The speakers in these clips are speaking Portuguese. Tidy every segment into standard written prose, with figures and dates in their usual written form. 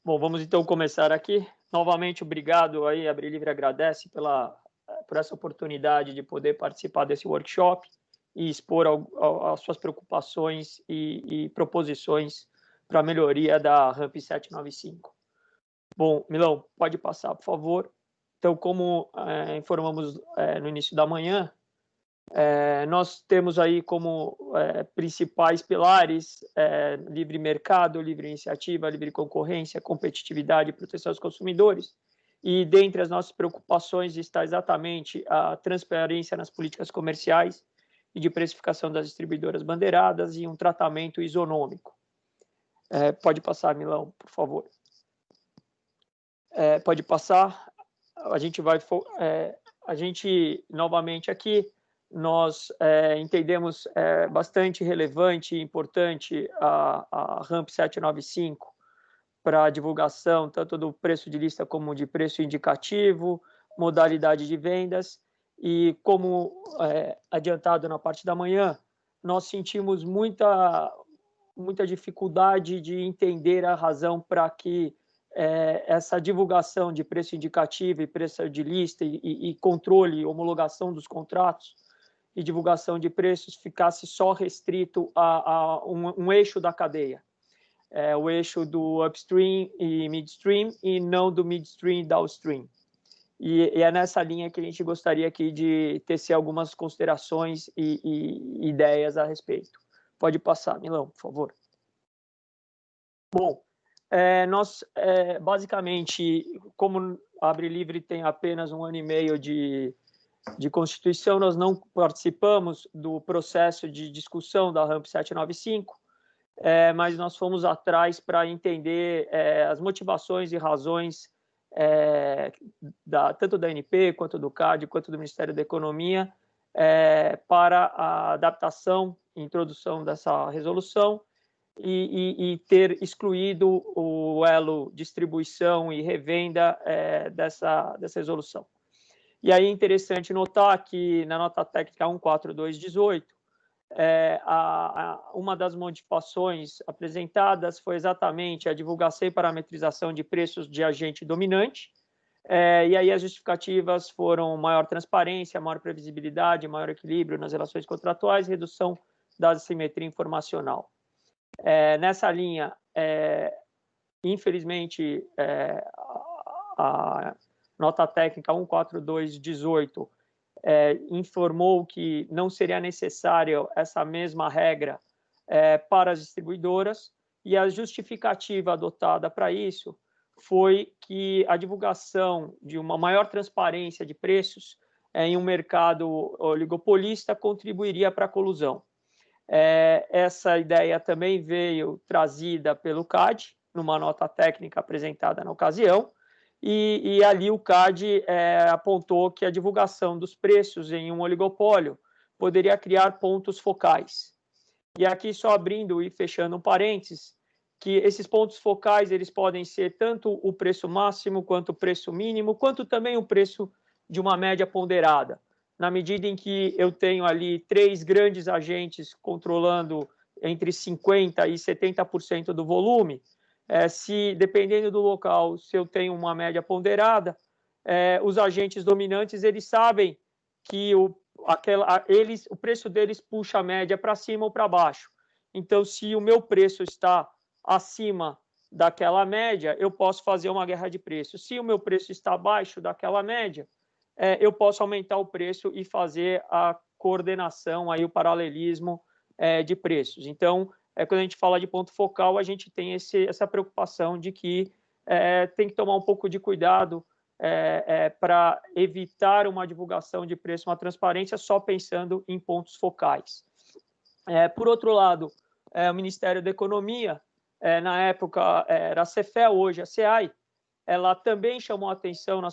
Bom, vamos então começar aqui. Novamente, obrigado aí, a Livre agradece por essa oportunidade de poder participar desse workshop e expor as suas preocupações e proposições para a melhoria da RAMP 795. Bom, Milão, pode passar, por favor. Então, como informamos no início da manhã, nós temos aí como principais pilares livre mercado, livre iniciativa, livre concorrência, competitividade e proteção aos consumidores. E dentre as nossas preocupações está exatamente a transparência nas políticas comerciais e de precificação das distribuidoras bandeiradas e um tratamento isonômico. Pode passar, Milão, por favor. Pode passar. A gente novamente aqui, nós entendemos bastante relevante e importante a RAMP 795 para a divulgação tanto do preço de lista como de preço indicativo, modalidade de vendas, e como adiantado na parte da manhã, nós sentimos muita dificuldade de entender a razão para que essa divulgação de preço indicativo e preço de lista e controle, homologação dos contratos e divulgação de preços ficasse só restrito a um eixo da cadeia, o eixo do upstream e midstream, e não do midstream e downstream. E é nessa linha que a gente gostaria aqui de tecer algumas considerações e ideias a respeito. Pode passar, Milão, por favor. Bom, nós, basicamente, como a Abre Livre tem apenas 1 ano e meio de Constituição, nós não participamos do processo de discussão da RAMP 795, mas nós fomos atrás para entender as motivações e razões tanto da ANP, quanto do CAD, quanto do Ministério da Economia, para a adaptação e introdução dessa resolução, e ter excluído o elo distribuição e revenda dessa resolução. E aí é interessante notar que na nota técnica 14218, uma das modificações apresentadas foi exatamente a divulgação e parametrização de preços de agente dominante, e aí as justificativas foram maior transparência, maior previsibilidade, maior equilíbrio nas relações contratuais, redução da assimetria informacional. Nessa linha, infelizmente, a nota técnica 14218 informou que não seria necessária essa mesma regra para as distribuidoras, e a justificativa adotada para isso foi que a divulgação de uma maior transparência de preços em um mercado oligopolista contribuiria para a colusão. Essa ideia também veio trazida pelo CAD, numa nota técnica apresentada na ocasião, e ali o CAD apontou que a divulgação dos preços em um oligopólio poderia criar pontos focais. E aqui, só abrindo e fechando um parênteses, que esses pontos focais eles podem ser tanto o preço máximo, quanto o preço mínimo, quanto também o preço de uma média ponderada. Na medida em que eu tenho ali 3 grandes agentes controlando entre 50% e 70% do volume, se, dependendo do local, se eu tenho uma média ponderada, os agentes dominantes eles sabem que o preço deles puxa a média para cima ou para baixo. Então, se o meu preço está acima daquela média, eu posso fazer uma guerra de preços. Se o meu preço está abaixo daquela média, eu posso aumentar o preço e fazer a coordenação, aí, o paralelismo de preços. Então, quando a gente fala de ponto focal, a gente tem essa preocupação de que tem que tomar um pouco de cuidado para evitar uma divulgação de preço, uma transparência, só pensando em pontos focais. Por outro lado, o Ministério da Economia, na época era a Cefel, hoje a SEAI, ela também chamou a atenção na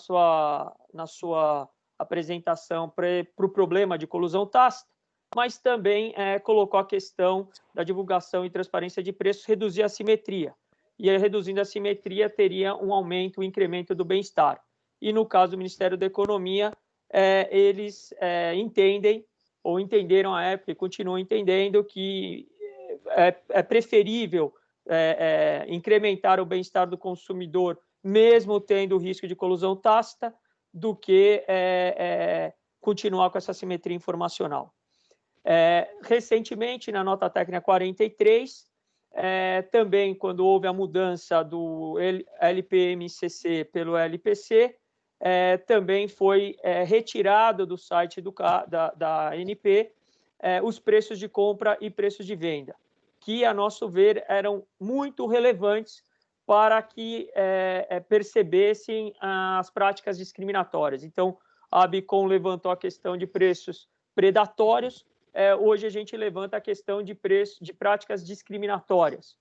sua apresentação para o problema de colusão tácita, mas também colocou a questão da divulgação e transparência de preços, reduzir a assimetria. E aí, reduzindo a assimetria, teria um aumento, um incremento do bem-estar. E no caso do Ministério da Economia, eles entendem, ou entenderam à época e continuam entendendo, que é preferível incrementar o bem-estar do consumidor, mesmo tendo o risco de colusão tácita, do que continuar com essa simetria informacional. Recentemente, na nota técnica 43, também quando houve a mudança do LPMCC pelo LPC, também foi retirado do site da ANP os preços de compra e preços de venda, que, a nosso ver, eram muito relevantes para que percebessem as práticas discriminatórias. Então, a ABICOM levantou a questão de preços predatórios, hoje a gente levanta a questão de práticas discriminatórias.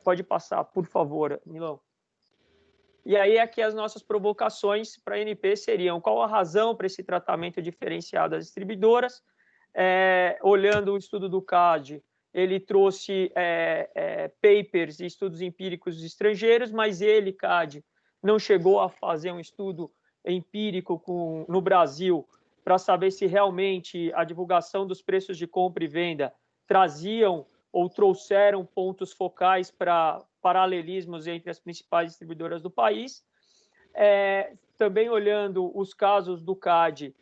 Pode passar, por favor, Milão. E aí, aqui as nossas provocações para a ANP seriam: qual a razão para esse tratamento diferenciado das distribuidoras? Olhando o estudo do CAD, ele trouxe papers e estudos empíricos estrangeiros, mas ele, CAD, não chegou a fazer um estudo empírico no Brasil para saber se realmente a divulgação dos preços de compra e venda traziam ou trouxeram pontos focais para paralelismos entre as principais distribuidoras do país. Também olhando os casos do CAD,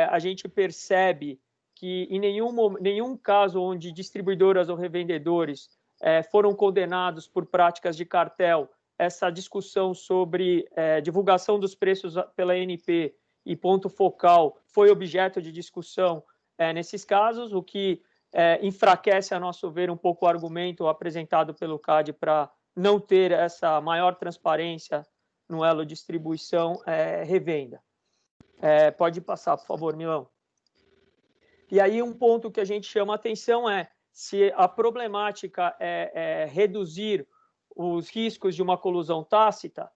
a gente percebe que em nenhum caso onde distribuidoras ou revendedores foram condenados por práticas de cartel, essa discussão sobre divulgação dos preços pela ANP e ponto focal foi objeto de discussão nesses casos, o que enfraquece, a nosso ver, um pouco o argumento apresentado pelo CAD para não ter essa maior transparência no elo distribuição-revenda. Pode passar, por favor, Milão. E aí um ponto que a gente chama a atenção é se a problemática é reduzir os riscos de uma colusão tácita.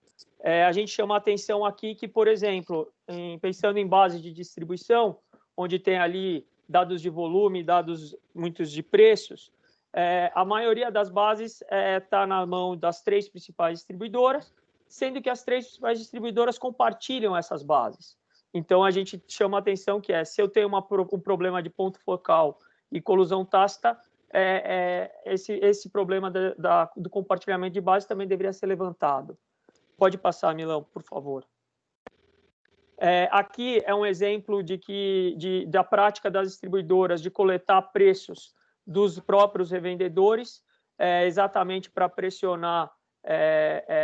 A gente chama a atenção aqui que, por exemplo, pensando em base de distribuição, onde tem ali dados de volume, muitos de preços, a maioria das bases está na mão das 3 principais distribuidoras, sendo que as 3 principais distribuidoras compartilham essas bases. Então, a gente chama a atenção que se eu tenho um problema de ponto focal e colusão tácita, esse problema do compartilhamento de base também deveria ser levantado. Pode passar, Milão, por favor. Aqui é um exemplo da prática das distribuidoras de coletar preços dos próprios revendedores, exatamente para pressionar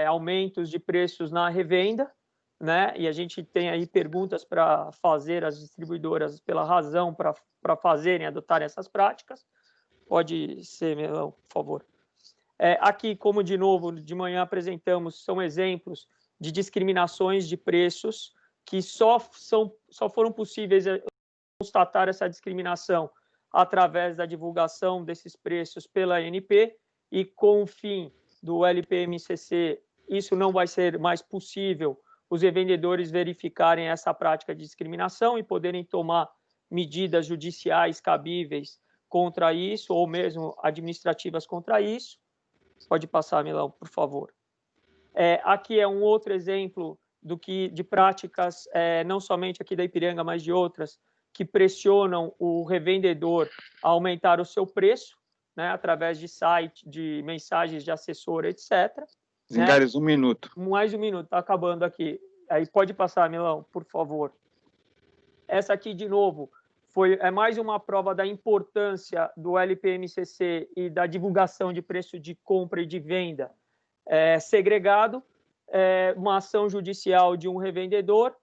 aumentos de preços na revenda, né? E a gente tem aí perguntas para fazer as distribuidoras pela razão para adotarem essas práticas. Pode ser, Milão, por favor. Aqui, como de novo, de manhã apresentamos, são exemplos de discriminações de preços que só foram possíveis constatar essa discriminação através da divulgação desses preços pela ANP, e com o fim do LPMCC, isso não vai ser mais possível os revendedores verificarem essa prática de discriminação e poderem tomar medidas judiciais cabíveis contra isso, ou mesmo administrativas contra isso. Pode passar, Milão, por favor. Aqui é um outro exemplo de práticas, não somente aqui da Ipiranga, mas de outras, que pressionam o revendedor a aumentar o seu preço, né, através de site, de mensagens de assessor, etc. Zingares, né? 1 minuto. Mais 1 minuto, está acabando aqui. Aí pode passar, Milão, por favor. Essa aqui, de novo, é mais uma prova da importância do LPMCC e da divulgação de preço de compra e de venda segregado, uma ação judicial de um revendedor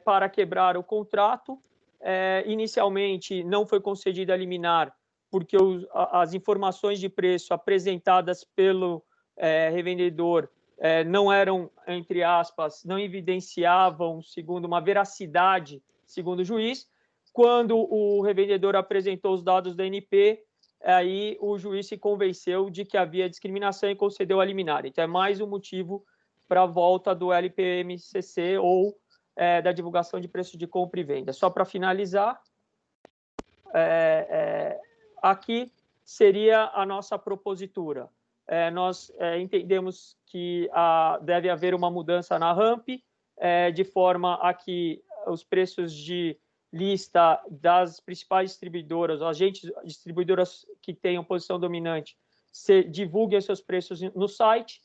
para quebrar o contrato. Inicialmente, não foi concedida a liminar, porque as informações de preço apresentadas pelo revendedor não eram, entre aspas, não evidenciavam, segundo uma veracidade, segundo o juiz. Quando o revendedor apresentou os dados da ANP, aí o juiz se convenceu de que havia discriminação e concedeu a liminar. Então, é mais um motivo para a volta do LPMCC ou da divulgação de preço de compra e venda. Só para finalizar, aqui seria a nossa propositura. Nós entendemos que deve haver uma mudança na RAMP, de forma a que os preços de lista das principais distribuidoras, distribuidoras que tenham posição dominante, divulguem seus preços no site,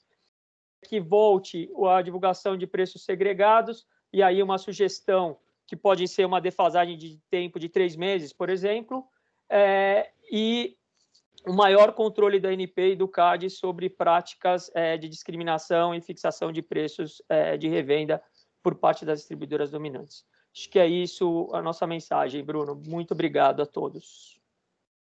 que volte a divulgação de preços segregados, e aí uma sugestão que pode ser uma defasagem de tempo de 3 meses, por exemplo, e o maior controle da ANP e do CAD sobre práticas de discriminação e fixação de preços de revenda por parte das distribuidoras dominantes. Acho que é isso a nossa mensagem, Bruno. Muito obrigado a todos.